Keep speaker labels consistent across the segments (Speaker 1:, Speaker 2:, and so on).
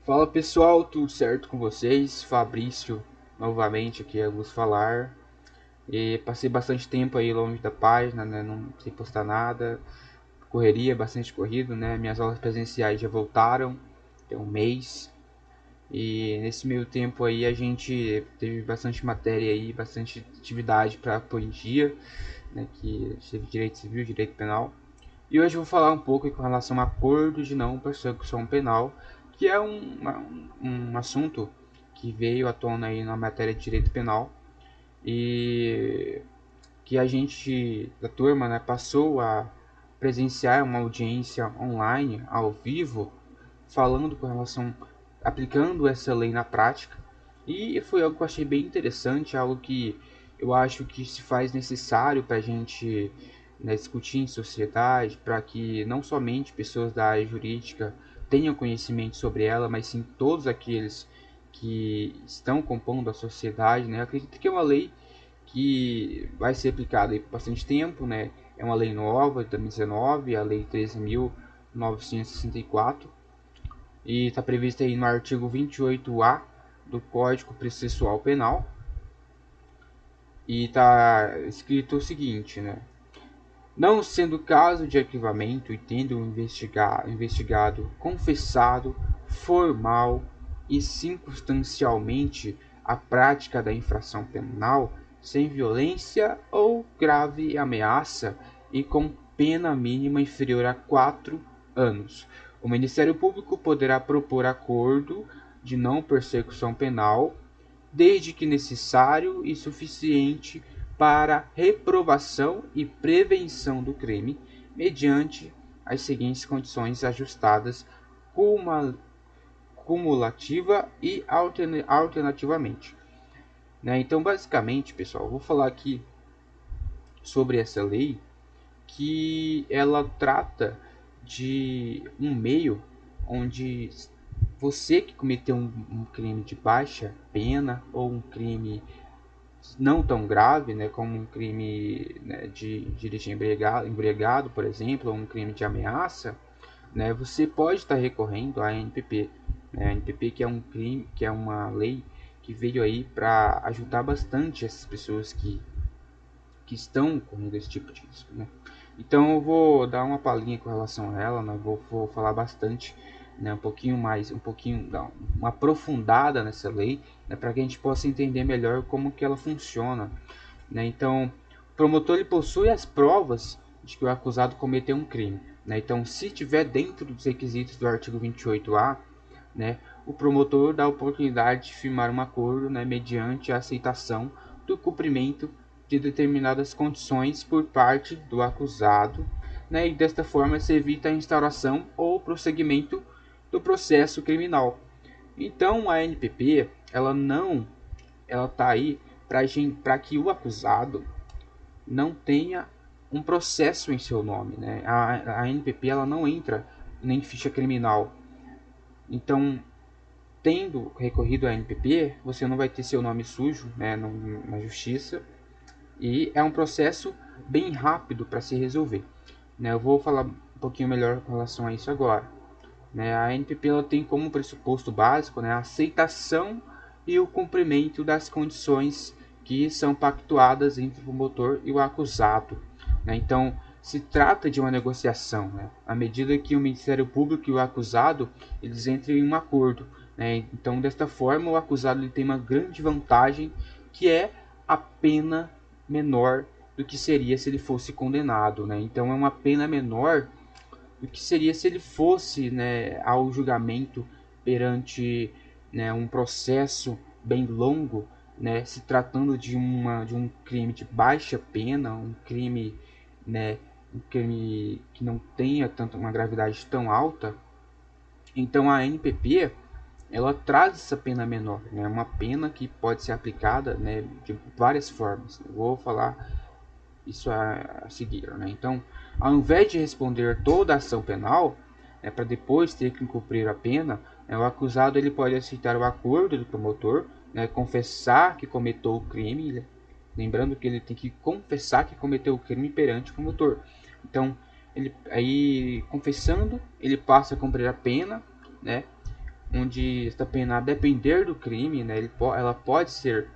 Speaker 1: Fala pessoal, tudo certo com vocês? Fabrício, novamente aqui a vos falar. E passei bastante tempo aí longe da página, né? Não sem postar nada. Correria, bastante corrido, né? Minhas aulas presenciais já voltaram, tem um mês. E nesse meio tempo aí a gente teve bastante matéria aí, bastante atividade para pôr em dia, né? Que teve direito civil, direito penal. E hoje eu vou falar um pouco com relação a acordo de não persecução penal, que é um assunto que veio à tona aí na matéria de direito penal e que a gente da turma, né, passou a presenciar uma audiência online, ao vivo, falando com relação, aplicando essa lei na prática. E foi algo que eu achei bem interessante, algo que eu acho que se faz necessário para a gente, né, discutir em sociedade, para que não somente pessoas da área jurídica tenham conhecimento sobre ela, mas sim todos aqueles que estão compondo a sociedade, né? Eu acredito que é uma lei que vai ser aplicada aí por bastante tempo, né? É uma lei nova de 2019, a Lei 13.964, e está prevista aí no artigo 28A do Código Processual Penal, e está escrito o seguinte, né? Não sendo caso de arquivamento e tendo o investigado confessado formal e circunstancialmente a prática da infração penal sem violência ou grave ameaça e com pena mínima inferior a 4 anos. O Ministério Público poderá propor acordo de não persecução penal desde que necessário e suficiente para reprovação e prevenção do crime, mediante as seguintes condições ajustadas cumulativa e alternativamente. Né? Então, basicamente, pessoal, eu vou falar aqui sobre essa lei, que ela trata de um meio onde você que cometeu um crime de baixa pena ou um crime não tão grave, né, como um crime, né, de dirigir embriagado, por exemplo, ou um crime de ameaça, né, você pode estar recorrendo à ANPP, né, a ANPP que é um crime, que é uma lei que veio aí para ajudar bastante essas pessoas que estão correndo esse tipo de risco, né? Então eu vou dar uma palhinha com relação a ela, né? Vou falar bastante, né? Um pouquinho mais, dar uma aprofundada nessa lei, né? Para que a gente possa entender melhor como que ela funciona, né? Então, o promotor ele possui as provas de que o acusado cometeu um crime, né? Então, se tiver dentro dos requisitos do artigo 28A, né? O promotor dá a oportunidade de firmar um acordo, né? Mediante a aceitação do cumprimento de determinadas condições por parte do acusado, né? E desta forma se evita a instauração ou prosseguimento do processo criminal. Então a NPP ela tá aí para que o acusado não tenha um processo em seu nome, né? A NPP ela não entra nem ficha criminal. Então, tendo recorrido à NPP, você não vai ter seu nome sujo, né, na justiça, e é um processo bem rápido para se resolver, né? Eu vou falar um pouquinho melhor com relação a isso agora, né? A NPP ela tem como pressuposto básico, né, a aceitação e o cumprimento das condições que são pactuadas entre o promotor e o acusado, né? Então, se trata de uma negociação, né? À medida que o Ministério Público e o acusado eles entrem em um acordo, né? Então, desta forma, o acusado ele tem uma grande vantagem, que é a pena menor do que seria se ele fosse condenado, né? Então, é uma pena menor do que seria se ele fosse, né, ao julgamento perante, né, um processo bem longo, né, se tratando de um crime de baixa pena, um crime, né, um crime que não tenha tanto uma gravidade tão alta. Então a NPP ela traz essa pena menor, né, uma pena que pode ser aplicada, né, de várias formas. Eu vou falar isso a seguir, né? Então, ao invés de responder toda a ação penal, né, para depois ter que cumprir a pena, né, o acusado ele pode aceitar o acordo do promotor, né, confessar que cometeu o crime, lembrando que ele tem que confessar que cometeu o crime perante o promotor. Então, ele aí confessando, ele passa a cumprir a pena, né? onde esta pena, a depender do crime, né, ela pode ser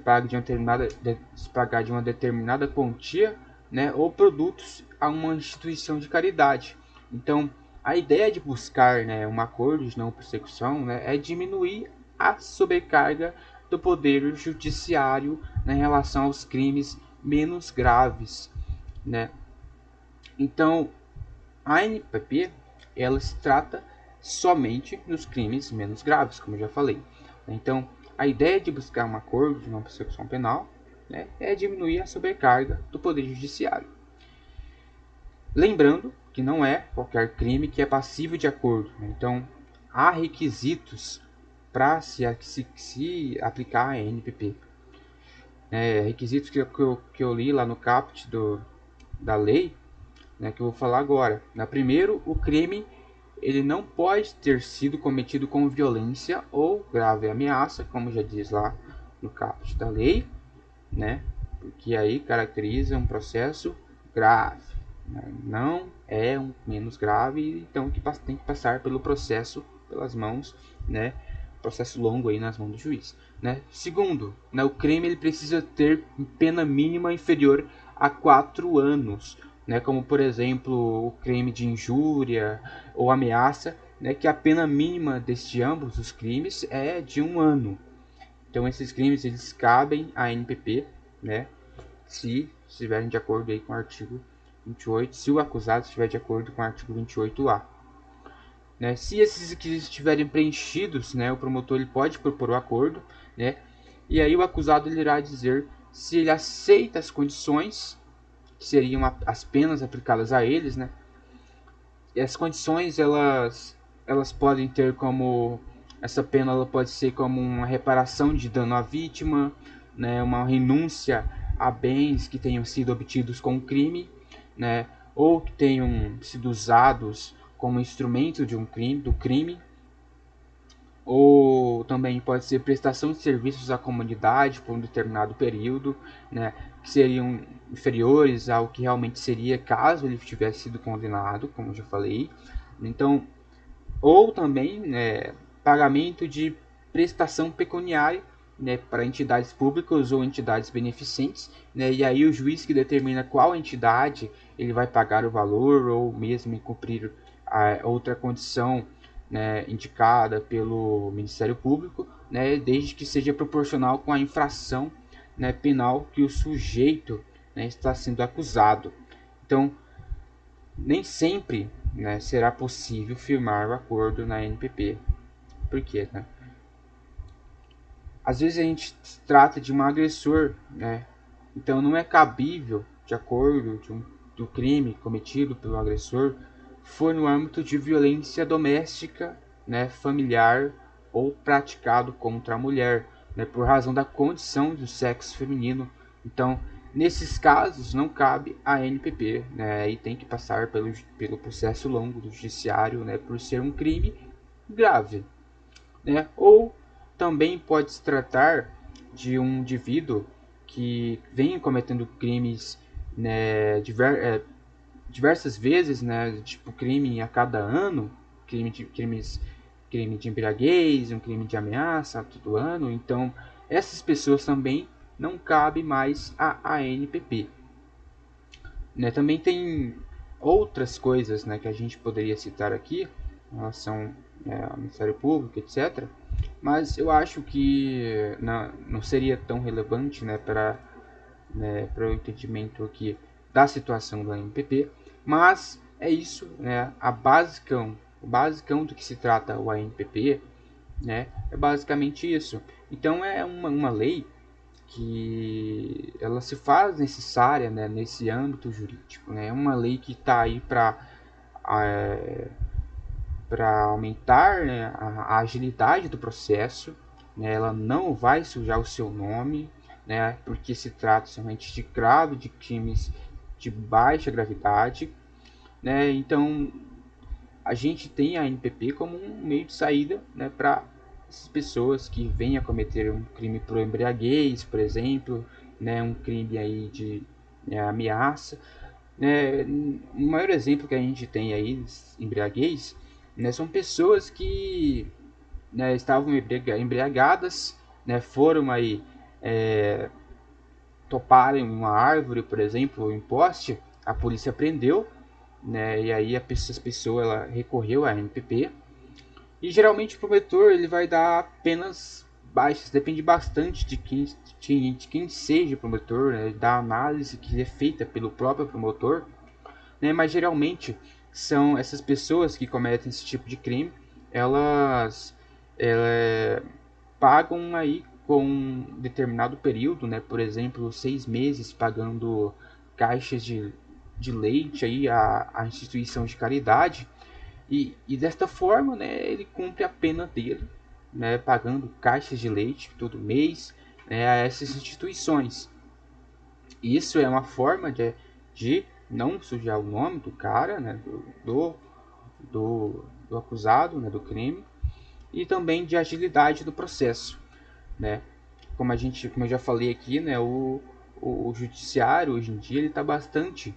Speaker 1: paga de uma determinada, se pagar de uma determinada quantia, né, ou produtos a uma instituição de caridade. Então, a ideia de buscar, né, um acordo de não persecução, né, é diminuir a sobrecarga do poder judiciário, né, em relação aos crimes menos graves, né. Então, a NPP, ela se trata somente nos crimes menos graves, como eu já falei. Então, a ideia de buscar um acordo de não persecução penal, né, é diminuir a sobrecarga do Poder Judiciário. Lembrando que não é qualquer crime que é passível de acordo. Né? Então, há requisitos para se aplicar a NPP. Requisitos que eu li lá no caput da lei, né, que eu vou falar agora. Primeiro, o crime ele não pode ter sido cometido com violência ou grave ameaça, como já diz lá no caput da lei, né? Porque aí caracteriza um processo grave, né? Não é um menos grave, então que tem que passar pelo processo pelas mãos, né? Processo longo aí nas mãos do juiz, né? Segundo, né, o crime ele precisa ter pena mínima inferior a 4 anos, né? Como por exemplo o crime de injúria ou ameaça, né? Que a pena mínima deste ambos os crimes é de 1 ano. Então esses crimes eles cabem à NPP, né? Se estiverem de acordo aí com o artigo 28, se o acusado estiver de acordo com o artigo 28A. Né? Se esses requisitos estiverem preenchidos, né, o promotor ele pode propor o acordo, né? E aí o acusado ele irá dizer se ele aceita as condições, que seriam as penas aplicadas a eles, né? E as condições elas podem ter como essa pena ela pode ser como uma reparação de dano à vítima, né, uma renúncia a bens que tenham sido obtidos com o crime, né, ou que tenham sido usados como instrumento de do crime, ou também pode ser prestação de serviços à comunidade por um determinado período, né, que seriam inferiores ao que realmente seria caso ele tivesse sido condenado, como eu já falei. Então, ou também pagamento de prestação pecuniária, né, para entidades públicas ou entidades beneficentes, né, e aí o juiz que determina qual entidade ele vai pagar o valor ou mesmo cumprir a outra condição, né, indicada pelo Ministério Público, né, desde que seja proporcional com a infração, né, penal que o sujeito, né, está sendo acusado. Então, nem sempre, né, será possível firmar o acordo na NPP. Por quê? Né? Às vezes a gente trata de um agressor, né? Então não é cabível, de acordo do crime cometido pelo agressor, for no âmbito de violência doméstica, né, familiar ou praticado contra a mulher, né, por razão da condição do sexo feminino. Então, nesses casos, não cabe a NPP, né, e tem que passar pelo processo longo do judiciário, né, por ser um crime grave, né? Ou também pode se tratar de um indivíduo que vem cometendo crimes, né, diversas vezes, né, tipo crime a cada ano, crime de embriaguez, um crime de ameaça todo ano. Então, essas pessoas também não cabe mais a ANPP. Né? Também tem outras coisas, né, que a gente poderia citar aqui em relação, ao Ministério Público, etc. Mas eu acho que não seria tão relevante, né, para o entendimento aqui da situação do ANPP. Mas é isso, né, o basicão do que se trata o ANPP, né, é basicamente isso. Então é uma lei que ela se faz necessária, né, nesse âmbito jurídico. Né? É uma lei que está aí para aumentar, né, a agilidade do processo. Né? Ela não vai sujar o seu nome, né, porque se trata somente de crimes de baixa gravidade. Né? Então, a gente tem a NPP como um meio de saída, né, para essas pessoas que venham a cometer um crime por embriaguez, por exemplo, né, um crime aí de ameaça. Né, o maior exemplo que a gente tem aí, embriaguez, né, são pessoas que, né, estavam embriagadas, né, foram aí toparem uma árvore, por exemplo, em poste, a polícia prendeu, né, e aí essa pessoa ela recorreu à MPP. E geralmente o promotor ele vai dar penas baixas, depende bastante de quem seja o promotor, né, da análise que é feita pelo próprio promotor, né, mas geralmente são essas pessoas que cometem esse tipo de crime, elas pagam aí com um determinado período, né, por exemplo, 6 meses pagando caixas de leite aí à instituição de caridade, e desta forma, né, ele cumpre a pena dele, né, pagando caixas de leite todo mês, né, a essas instituições. Isso é uma forma de não sujar o nome do cara, né, do acusado, né, do crime, e também de agilidade do processo, né? Como eu já falei aqui, né, o judiciário hoje em dia ele está bastante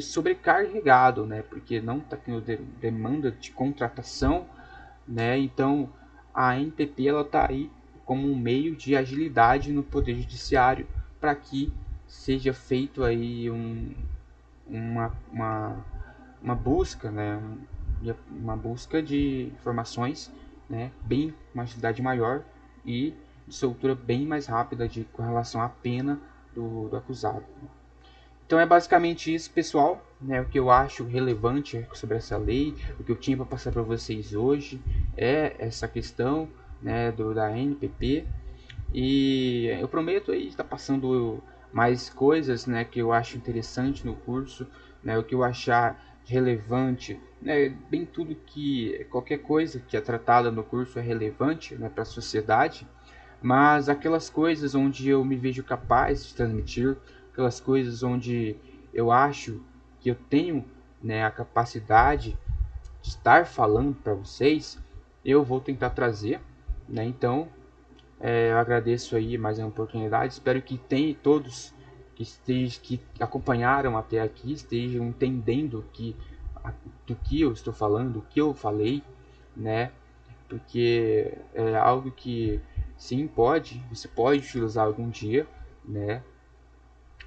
Speaker 1: sobrecarregado, né? Porque não está tendo demanda de contratação, né? Então a NPP ela está aí como um meio de agilidade no poder judiciário para que seja feito aí uma busca, né? Uma busca de informações, né? Bem uma agilidade maior e de soltura bem mais rápida com relação à pena do acusado. Então é basicamente isso, pessoal, né, o que eu acho relevante sobre essa lei, o que eu tinha para passar para vocês hoje é essa questão, né, da NPP, e eu prometo aí estar passando mais coisas, né, que eu acho interessante no curso, né, o que eu achar relevante, né, bem tudo que qualquer coisa que é tratada no curso é relevante, né, para a sociedade, mas aquelas coisas onde eu me vejo capaz de transmitir, aquelas coisas onde eu acho que eu tenho, né, a capacidade de estar falando para vocês, eu vou tentar trazer, né? Então, eu agradeço aí mais uma oportunidade. Espero que todos que acompanharam até aqui estejam entendendo do que eu estou falando, do que eu falei, né? Porque é algo que sim você pode utilizar algum dia, né?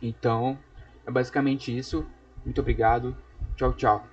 Speaker 1: Então é basicamente isso. Muito obrigado. Tchau, tchau.